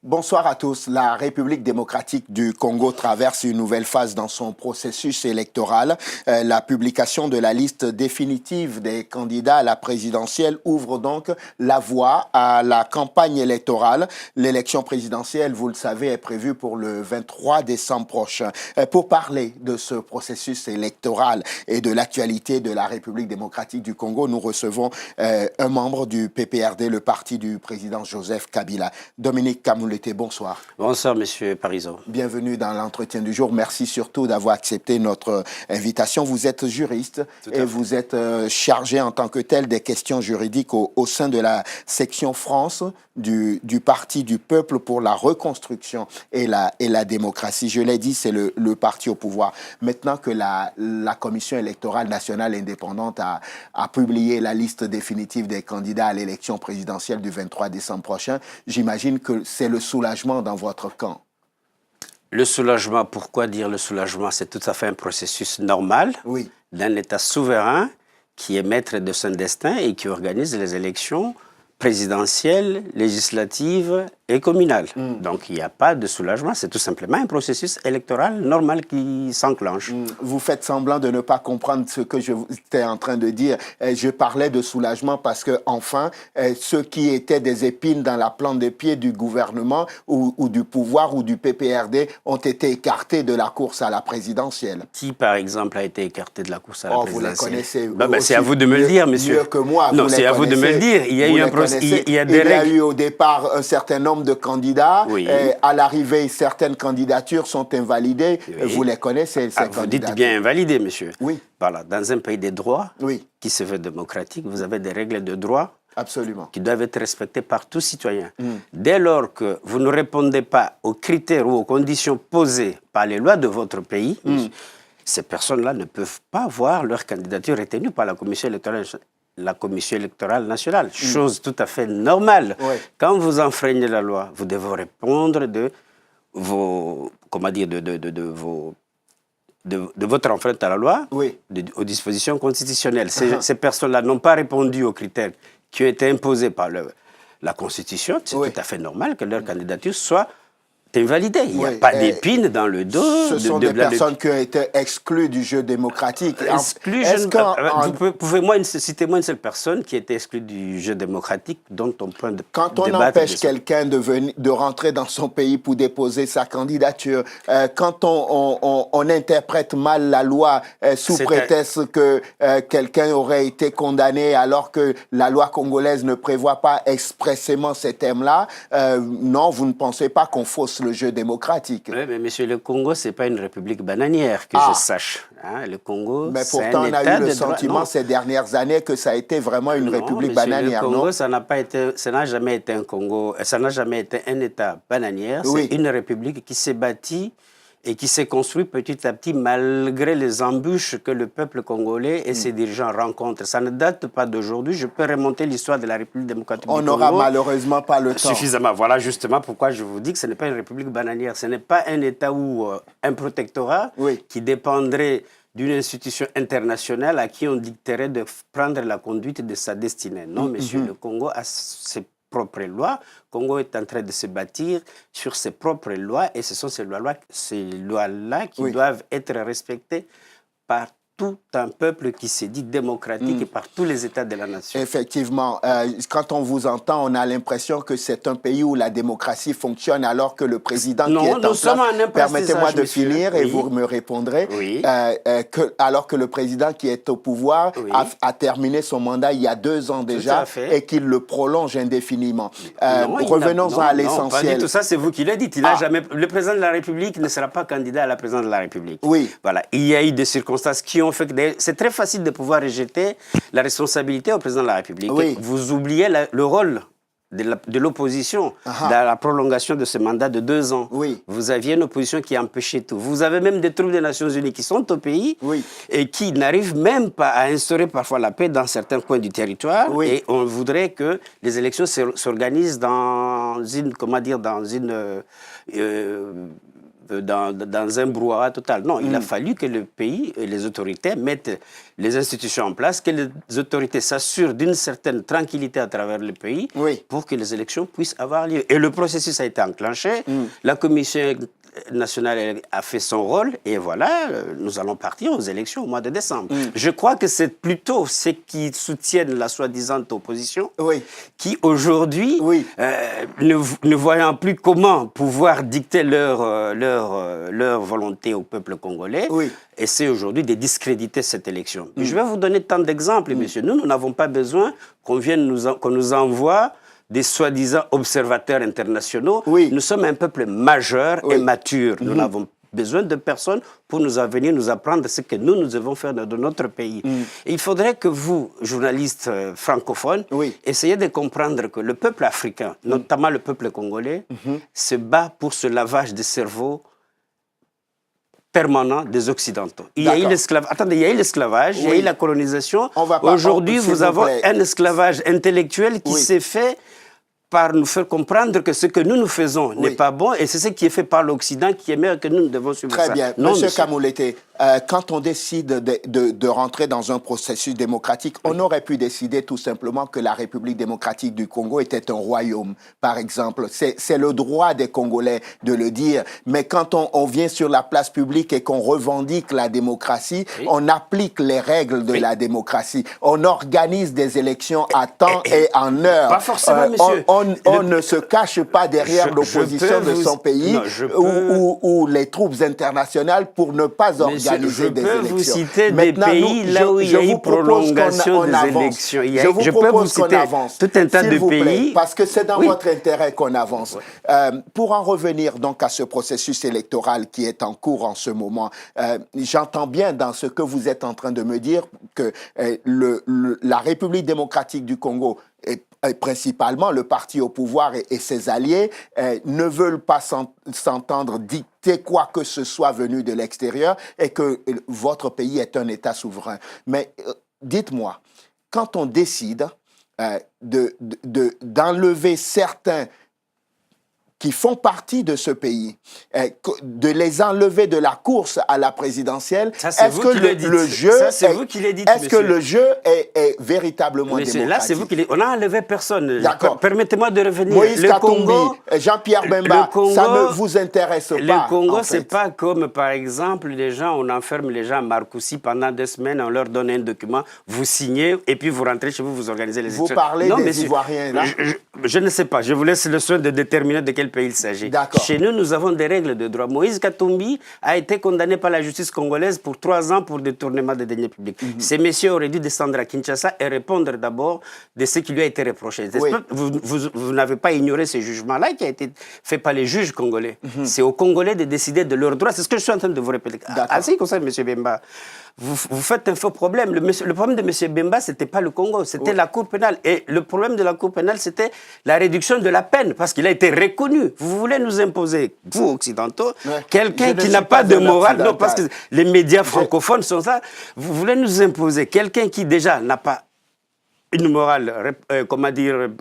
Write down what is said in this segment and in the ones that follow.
Bonsoir à tous. La République démocratique du Congo traverse une nouvelle phase dans son processus électoral. La publication de la liste définitive des candidats à la présidentielle ouvre donc la voie à la campagne électorale. L'élection présidentielle, vous le savez, est prévue pour le 23 décembre prochain. Pour parler de ce processus électoral et de l'actualité de la République démocratique du Congo, nous recevons un membre du PPRD, le parti du président Joseph Kabila, Dominique Kamouleté. Bonsoir. Bonsoir, monsieur Parizeau. Bienvenue dans l'entretien du jour. Merci surtout d'avoir accepté notre invitation. Vous êtes juriste et vous êtes chargé en tant que tel des questions juridiques au sein de la section France du Parti du Peuple pour la reconstruction et la démocratie. Je l'ai dit, c'est le parti au pouvoir. Maintenant que la Commission électorale nationale indépendante a publié la liste définitive des candidats à l'élection présidentielle du 23 décembre prochain, j'imagine que c'est le soulagement dans votre camp. Le soulagement, pourquoi dire le soulagement? C'est tout à fait un processus normal d'un État souverain qui est maître de son destin et qui organise les élections présidentielles, législatives et communales. Donc il n'y a pas de soulagement, c'est tout simplement un processus électoral normal qui s'enclenche. Vous faites semblant de ne pas comprendre ce que j'étais en train de dire. Je parlais de soulagement parce que enfin, ceux qui étaient des épines dans la plante de pied du gouvernement ou du pouvoir ou du PPRD ont été écartés de la course à la présidentielle. Qui, par exemple, a été écarté de la course à la présidentielle? Vous les connaissez. C'est à vous de me le dire, monsieur. Mieux que moi. Non, c'est à vous de me le dire. Il y a eu un processus. Il y a eu au départ un certain nombre de candidats. À l'arrivée, certaines candidatures sont invalidées. Vous les connaissez, ces candidats. Vous dites bien invalidées, monsieur. Oui. Voilà, dans un pays des droits qui se veut démocratique, vous avez des règles de droit qui doivent être respectées par tout citoyen. Dès lors que vous ne répondez pas aux critères ou aux conditions posées par les lois de votre pays, ces personnes-là ne peuvent pas voir leur candidature retenue par la Commission électorale nationale. Chose tout à fait normale. Quand vous enfreignez la loi, vous devez répondre de vos, comment dire, de votre enfreinte à la loi, aux dispositions constitutionnelles. Ces personnes-là n'ont pas répondu aux critères qui ont été imposés par la Constitution. C'est tout à fait normal que leur candidature soit invalidée. Il n'y a pas d'épines dans le dos. Ce sont des personnes qui ont été exclues du jeu démocratique. Exclues, citez-moi une seule personne qui a été exclue du jeu démocratique dont on peut débattre. Quand on empêche quelqu'un de rentrer dans son pays pour déposer sa candidature, quand on interprète mal la loi sous prétexte que quelqu'un aurait été condamné alors que la loi congolaise ne prévoit pas expressément ces thèmes-là, non, vous ne pensez pas qu'on fausse le jeu démocratique. Oui, mais monsieur, le Congo, ce n'est pas une république bananière, que je sache. Hein, le Congo, mais pourtant, on a eu le sentiment ces dernières années que ça a été vraiment une république bananière, le Congo, non? Ça n'a jamais été un Congo, ça n'a jamais été un État bananière. C'est une république qui s'est bâtie et qui s'est construite petit à petit malgré les embûches que le peuple congolais et ses dirigeants rencontrent. Ça ne date pas d'aujourd'hui. Je peux remonter l'histoire de la République démocratique du Congo. On n'aura malheureusement pas le temps. Suffisamment. Voilà justement pourquoi je vous dis que ce n'est pas une république bananière. Ce n'est pas un État ou un protectorat qui dépendrait d'une institution internationale à qui on dicterait de prendre la conduite de sa destinée. Non, monsieur, le Congo a ses propres lois. Le Congo est en train de se bâtir sur ses propres lois et ce sont ces lois-là qui doivent être respectées par tout un peuple qui s'est dit démocratique et par tous les États de la nation. Effectivement, quand on vous entend, on a l'impression que c'est un pays où la démocratie fonctionne alors que le président qui est en place, permettez-moi de finir et vous me répondrez, alors que le président qui est au pouvoir a terminé son mandat il y a 2 ans déjà et qu'il le prolonge indéfiniment. Revenons à l'essentiel. Tout ça, c'est vous qui l'avez dit. Le président de la République ne sera pas candidat à la présidence de la République. Voilà. Il y a eu des circonstances qui ont fait que c'est très facile de pouvoir rejeter la responsabilité au président de la République. Vous oubliez le rôle de l'opposition dans la prolongation de ce mandat de 2 ans. Vous aviez une opposition qui empêchait tout. Vous avez même des troupes des Nations Unies qui sont au pays et qui n'arrivent même pas à instaurer parfois la paix dans certains coins du territoire. Et on voudrait que les élections s'organisent dans une, comment dire, dans une dans un brouhaha total. Non, il a fallu que le pays et les autorités mettent les institutions en place, que les autorités s'assurent d'une certaine tranquillité à travers le pays pour que les élections puissent avoir lieu. Et le processus a été enclenché. La Commission nationale a fait son rôle et voilà, nous allons partir aux élections au mois de décembre. Je crois que c'est plutôt ceux qui soutiennent la soi-disant opposition qui aujourd'hui, ne voyant plus comment pouvoir dicter leur volonté au peuple congolais, essaient aujourd'hui de discréditer cette élection. Je vais vous donner tant d'exemples, messieurs. Nous n'avons pas besoin qu'on nous envoie des soi-disant observateurs internationaux. Nous sommes un peuple majeur et mature. Nous n'avons besoin de personne pour venir nous apprendre ce que nous devons faire dans notre pays. Et il faudrait que vous, journalistes francophones, essayiez de comprendre que le peuple africain, notamment le peuple congolais, se bat pour ce lavage de cerveau permanent des Occidentaux. Il y a eu l'esclavage. Attendez, il y a eu l'esclavage, il y a eu la colonisation. Aujourd'hui, vous avez un esclavage intellectuel qui s'est fait par nous faire comprendre que ce que nous faisons n'est pas bon et c'est ce qui est fait par l'Occident qui est meilleur que nous devons suivre ça. Très bien. Monsieur Kamoulété, quand on décide de rentrer dans un processus démocratique, on aurait pu décider tout simplement que la République démocratique du Congo était un royaume, par exemple. C'est le droit des Congolais de le dire. Mais quand on vient sur la place publique et qu'on revendique la démocratie, on applique les règles de la démocratie. On organise des élections à temps et en heure. Pas forcément, monsieur. On ne se cache pas derrière l'opposition de son pays ou les troupes internationales pour ne pas organiser des élections. Je peux vous citer des pays là où il y a eu prolongation des élections. Je peux vous citer tout un tas de pays. Parce que c'est dans votre intérêt qu'on avance. Pour en revenir donc à ce processus électoral qui est en cours en ce moment, j'entends bien dans ce que vous êtes en train de me dire que la République démocratique du Congo et principalement le parti au pouvoir et ses alliés ne veulent pas s'entendre dicter quoi que ce soit venu de l'extérieur et que votre pays est un État souverain. Mais dites-moi, quand on décide d'enlever certains qui font partie de ce pays, de les enlever de la course à la présidentielle, est-ce que le jeu est véritablement démocratique? Là, c'est vous qui l'avez dit. On n'a enlevé personne. Permettez-moi de revenir. Moïse Katumbi, Jean-Pierre Bemba, ça ne vous intéresse pas. Le Congo, c'est pas comme, par exemple, les gens, on enferme les gens à Marcoussis pendant 2 semaines, on leur donne un document, vous signez, et puis vous rentrez chez vous, vous organisez les élections. Vous parlez des Ivoiriens, là? Je ne sais pas. Je vous laisse le soin de déterminer de quel pays il s'agit. Chez nous, nous avons des règles de droit. Moïse Katumbi a été condamné par la justice congolaise pour 3 ans pour détournement de deniers publics. Ces messieurs auraient dû descendre à Kinshasa et répondre d'abord de ce qui lui a été reproché. Vous n'avez pas ignoré ce jugement-là qui a été fait par les juges congolais. C'est aux Congolais de décider de leurs droits. C'est ce que je suis en train de vous répéter. En ce qui concerne M. Bemba, vous faites un faux problème. Le problème de M. Bemba, ce n'était pas le Congo, c'était la Cour pénale. Et le problème de la Cour pénale, c'était la réduction de la peine, parce qu'il a été reconnu. Vous voulez nous imposer, vous occidentaux, quelqu'un qui n'a pas de morale. Non, parce que les médias francophones sont ça. Vous voulez nous imposer quelqu'un qui déjà n'a pas une morale,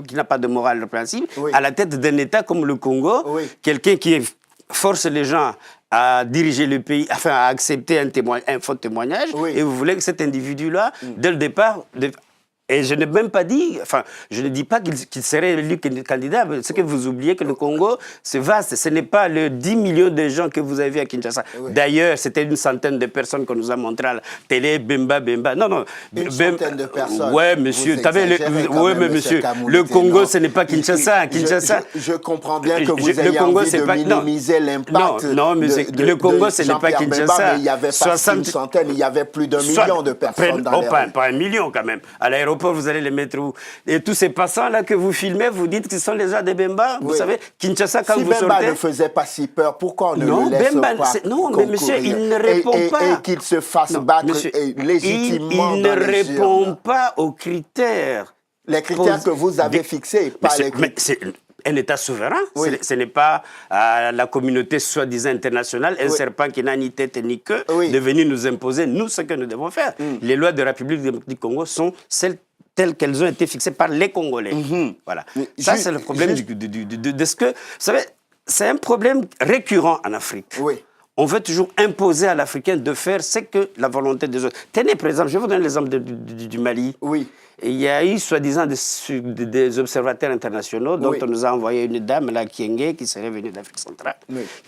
qui n'a pas de morale répréhensible, à la tête d'un État comme le Congo, quelqu'un qui force les gens à diriger le pays, enfin à accepter un faux témoignage, et vous voulez que cet individu-là, dès le départ, et je n'ai même pas dit, enfin, je ne dis pas qu'il serait élu candidat, c'est que vous oubliez que le Congo, c'est vaste, ce n'est pas les 10 millions de gens que vous avez à Kinshasa. D'ailleurs, c'était une centaine de personnes qu'on nous a montré à la télé, Bemba. Non. Une centaine de personnes. Ouais, monsieur, mais monsieur, le Congo, ce n'est pas Kinshasa. Je comprends bien que vous ayez envie de minimiser l'impact. Non, monsieur, le Congo, ce n'est pas Kinshasa. Mais il n'y avait pas une centaine, il y avait plus d'1 million de personnes dans les rues. Pas 1 million quand même. À l'aéroport, vous allez les mettre où? Et tous ces passants-là que vous filmez, vous dites qu'ils sont les gens de Bemba. Vous savez, Kinshasa, quand vous sortez... Si Bemba ne faisait pas si peur, pourquoi on ne le laisse pas non, mais monsieur, il ne répond pas. Et qu'il se fasse battre légitimement. Il ne répond pas aux critères. Les critères que vous avez fixés, pas les critères. Un État souverain, ce n'est pas la communauté soi-disant internationale, un serpent qui n'a ni tête ni queue, de venir nous imposer, nous, ce que nous devons faire. Les lois de la République démocratique du Congo sont celles telles qu'elles ont été fixées par les Congolais. Voilà. Ça, c'est le problème de ce que... Vous savez, c'est un problème récurrent en Afrique. Oui. On veut toujours imposer à l'Africain de faire ce que la volonté des autres. Tenez, par exemple, je vais vous donner l'exemple du Mali. Oui. Et il y a eu, soi-disant, des observateurs internationaux, dont on nous a envoyé une dame, la Kienge, qui serait venue d'Afrique centrale,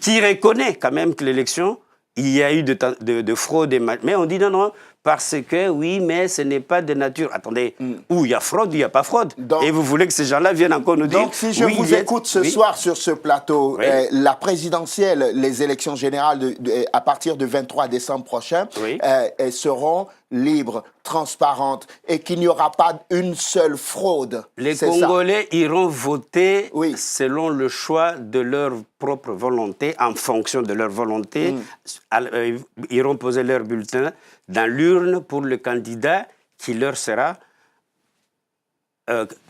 qui reconnaît quand même que l'élection, il y a eu de fraude. Mais on dit non, parce que oui, mais ce n'est pas de nature. Attendez, où il y a fraude, il n'y a pas fraude. Donc, et vous voulez que ces gens-là viennent encore nous dire... Donc, si je vous écoute ce soir sur ce plateau, la présidentielle, les élections générales à partir du 23 décembre prochain, elles seront libres, transparentes, et qu'il n'y aura pas une seule fraude. Les Congolais iront voter selon le choix de leur propre volonté, en fonction de leur volonté. Ils iront poser leur bulletin dans l'urne pour le candidat qui leur sera...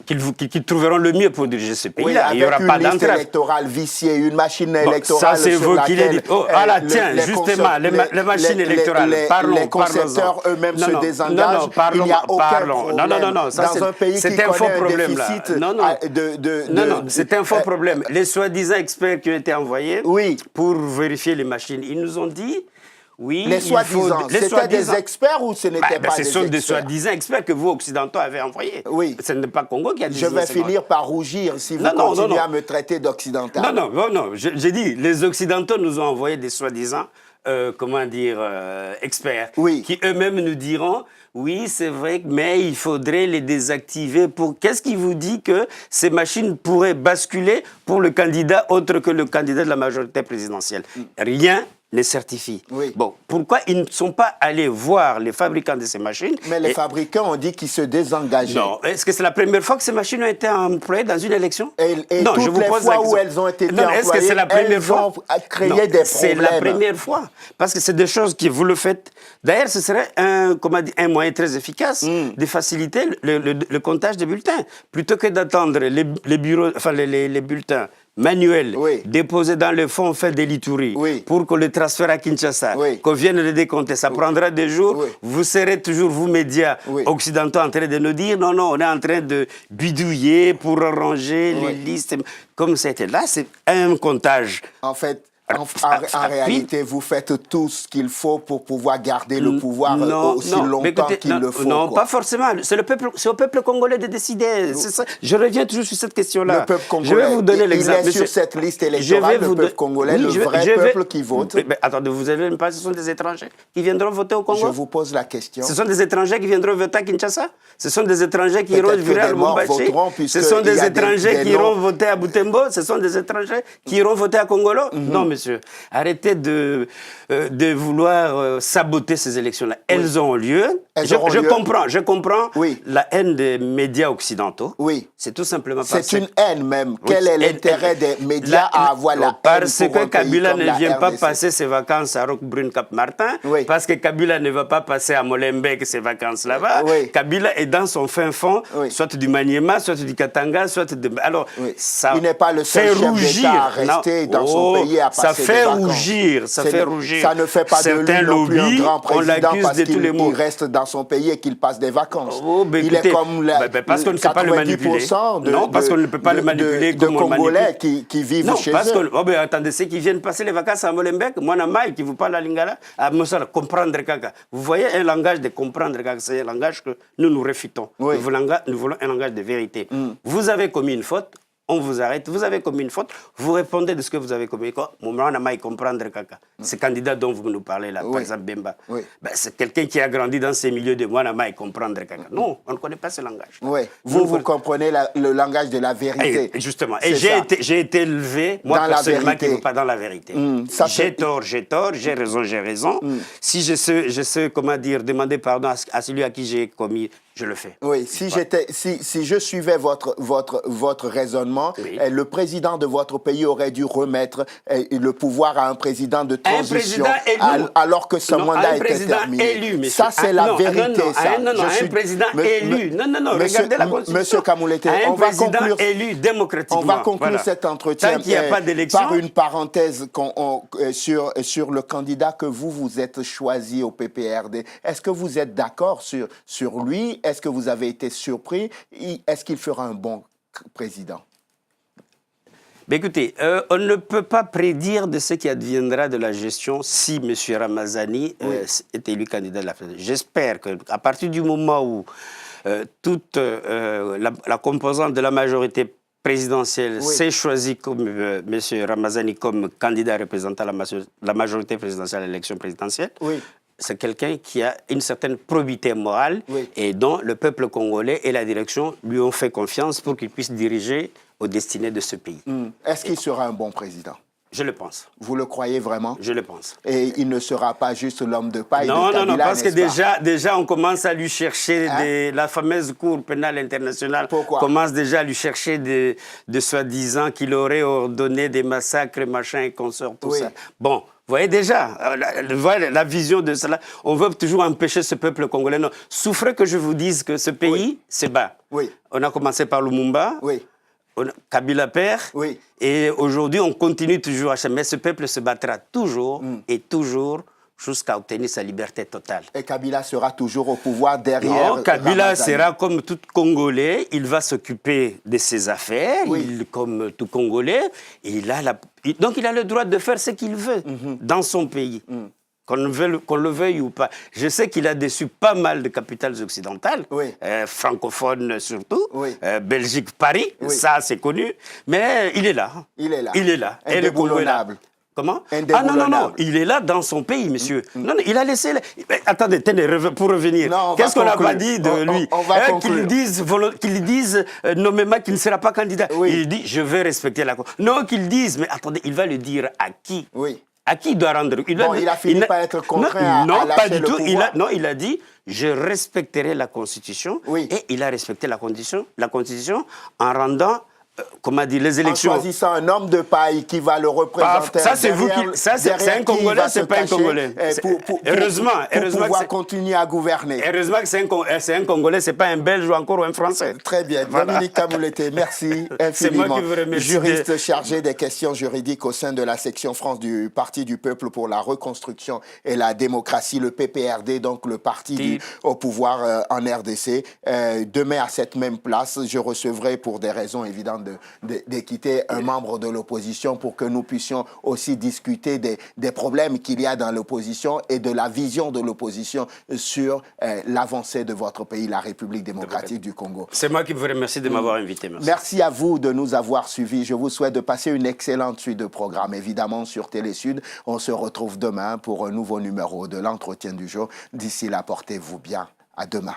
qu'ils trouveront le mieux pour diriger ce pays-là. Il n'y aura pas d'entrave. Une liste électorale viciée, une machine électorale. Ça, c'est vous qui l'avez dit. Oh, tiens, justement, les machines électorales. Les concepteurs eux-mêmes se désengagent. Il n'y a aucun problème. Non. Dans un pays qui connaît un déficit Non, c'est un faux problème. Les soi-disant experts qui ont été envoyés pour vérifier les machines, ils nous ont dit... Oui, les soi-disant, c'était des experts ou ce n'était pas des experts? Ce sont des soi-disant experts que vous, occidentaux, avez envoyés. Oui. Ce n'est pas Congo qui a dit. Je vais finir par rougir si vous continuez à me traiter d'occidental. Non. J'ai dit, les occidentaux nous ont envoyé des soi-disant, experts, qui eux-mêmes nous diront, oui, c'est vrai, mais il faudrait les désactiver pour... Qu'est-ce qui vous dit que ces machines pourraient basculer pour le candidat autre que le candidat de la majorité présidentielle? Rien les certifie. Bon, pourquoi ils ne sont pas allés voir les fabricants de ces machines? Mais les fabricants ont dit qu'ils se désengageaient. Non, est-ce que c'est la première fois que ces machines ont été employées dans une élection? Et non, toutes les fois où elles ont été employées, est-ce que c'est la première fois? Ont créé des problèmes. C'est la première fois. Parce que c'est des choses que vous le faites. D'ailleurs, ce serait un moyen très efficace de faciliter le comptage des bulletins. Plutôt que d'attendre les bureaux, enfin les bulletins manuel, déposé dans le fonds fait des litouries, pour qu'on le transfère à Kinshasa, qu'on vienne le décompter. Ça prendra des jours. Vous serez toujours, vous médias occidentaux, en train de nous dire non, on est en train de bidouiller pour ranger les listes. Comme c'était là, c'est un comptage. En fait, en réalité, vous faites tout ce qu'il faut pour pouvoir garder le pouvoir aussi longtemps qu'il le faut. Non, pas forcément. C'est au peuple congolais de décider. Ça. Je reviens toujours sur cette question-là. Le peuple congolais, je vais vous donner l'exemple. Il est sur cette liste électorale, le peuple congolais, le vrai peuple qui vote. Mais attendez, vous avez même pas, ce sont des étrangers qui viendront voter au Congo? Je vous pose la question. Ce sont des étrangers qui viendront voter à Kinshasa? Ce sont des étrangers qui iront virer à Lubumbashi? Ce sont des étrangers qui iront voter à Butembo? Ce sont des étrangers qui iront voter à Congolo? Non, monsieur. Arrêtez de vouloir saboter ces élections-là. Elles ont lieu. Je comprends la haine des médias occidentaux. C'est tout simplement parce que... C'est une haine même. Quel est l'intérêt des médias à avoir la haine parce que Kabila ne vient pas passer ses vacances à Roquebrune Cap-Martin, parce que Kabila ne va pas passer à Molenbeek ses vacances là-bas. Kabila est dans son fin fond, soit du Maniema, soit du Katanga, soit de... Alors, ça il n'est pas le seul chef d'État à rester dans son pays à passer des vacances. Ça fait rougir. Ça ne fait pas de lui non plus un grand président parce qu'il reste dans son pays et qu'il passe des vacances. Il est comme parce qu'on ne sait pas le manipuler. Non, parce qu'on ne peut pas le manipuler de Congolais qui vivent chez eux. Attendez, ceux qui viennent passer les vacances à Molenbeek, moi, Namaï, qui vous parle la lingala, à Moussala, comprendre Kaka. Vous voyez un langage de comprendre Kaka, c'est un langage que nous réfutons. Nous voulons un langage de vérité. Vous avez commis une faute, on vous arrête, vous avez commis une faute, vous répondez de ce que vous avez commis. Mon n'a pas comprendre Kaka. Ce candidat dont vous nous parlez là, par exemple Bemba, c'est quelqu'un qui a grandi dans ces milieux de moi n'a pas comprendre Kaka. Non, on ne connaît pas ce langage. Vous comprenez le langage de la vérité. Justement. Et j'ai été élevé, moi personnellement, qui ne veut pas dans la vérité. J'ai tort, j'ai raison. Si je sais, comment dire, demander pardon à celui à qui j'ai commis, je le fais. Oui, si je suivais votre raisonnement, le président de votre pays aurait dû remettre le pouvoir à un président de transition alors que son mandat était terminé. Élu, ça, c'est la vérité. Un président élu. Non, regardez la Constitution. Monsieur Kamoulété, on va conclure élu démocratiquement. On va conclure cet entretien tant qu'il n'y a pas d'élection, par une parenthèse sur le candidat que vous êtes choisi au PPRD. Est-ce que vous êtes d'accord sur lui? Est-ce que vous avez été surpris? Est-ce qu'il fera un bon président? Écoutez, on ne peut pas prédire de ce qui adviendra de la gestion si M. Ramazani est élu candidat de la présidence. J'espère qu'à partir du moment où toute la composante de la majorité présidentielle s'est choisie comme M. Ramazani comme candidat représentant la majorité présidentielle à l'élection présidentielle, c'est quelqu'un qui a une certaine probité morale et dont le peuple congolais et la direction lui ont fait confiance pour qu'il puisse diriger aux destinées de ce pays. Est-ce qu'il sera un bon président? Je le pense. Vous le croyez vraiment? Je le pense. Et il ne sera pas juste l'homme de paille de Kabila, non, parce que déjà on commence à lui chercher la fameuse Cour pénale internationale. Pourquoi? Commence déjà à lui chercher de soi-disant qu'il aurait ordonné des massacres, machin et consorts, tout ça. Bon. Vous voyez déjà la vision de cela. On veut toujours empêcher ce peuple congolais. Non, souffrez que je vous dise que ce pays se bat. On a commencé par Lumumba, Kabila père, et aujourd'hui on continue toujours à chercher. Mais ce peuple se battra toujours et toujours jusqu'à obtenir sa liberté totale. Et Kabila sera toujours au pouvoir derrière. Non, Kabila sera comme tout Congolais, il va s'occuper de ses affaires, comme tout Congolais, donc il a le droit de faire ce qu'il veut dans son pays. Qu'on le veuille ou pas. Je sais qu'il a déçu pas mal de capitales occidentales, francophones surtout, Belgique, Paris, ça c'est connu, mais il est là. Il est là. Indéboulonnable. Comment? Non, il est là dans son pays, monsieur. Non, il a laissé... Attendez, pour revenir, qu'est-ce qu'on n'a pas dit de lui? Qu'il dise nommément qu'il ne sera pas candidat. Il dit, je vais respecter la... Non, qu'il dise, mais attendez, il va le dire à qui? À qui il doit rendre? Il a fini par être contraint à lâcher le pouvoir. Il a dit, je respecterai la Constitution. Et il a respecté la Constitution en rendant... comment dire, les élections. En choisissant un homme de paille qui va le représenter. Ça, c'est vous qui. Ça, c'est un Congolais, c'est pas un Congolais. Heureusement. Pour pouvoir continuer à gouverner. Heureusement que c'est un Congolais, c'est pas un Belge ou encore un Français. Très bien. Dominique Kamouleté, merci infiniment. C'est moi qui vous remercie. Juriste chargé des questions juridiques au sein de la section France du Parti du Peuple pour la reconstruction et la démocratie, le PPRD, donc le parti au pouvoir en RDC. Demain, à cette même place, je recevrai pour des raisons évidentes de quitter un membre de l'opposition pour que nous puissions aussi discuter des problèmes qu'il y a dans l'opposition et de la vision de l'opposition sur l'avancée de votre pays, la République démocratique du Congo. C'est moi qui vous remercie de m'avoir invité. Merci à vous de nous avoir suivis. Je vous souhaite de passer une excellente suite de programmes. Évidemment, sur Télésud, on se retrouve demain pour un nouveau numéro de l'entretien du jour. D'ici là, portez-vous bien. À demain.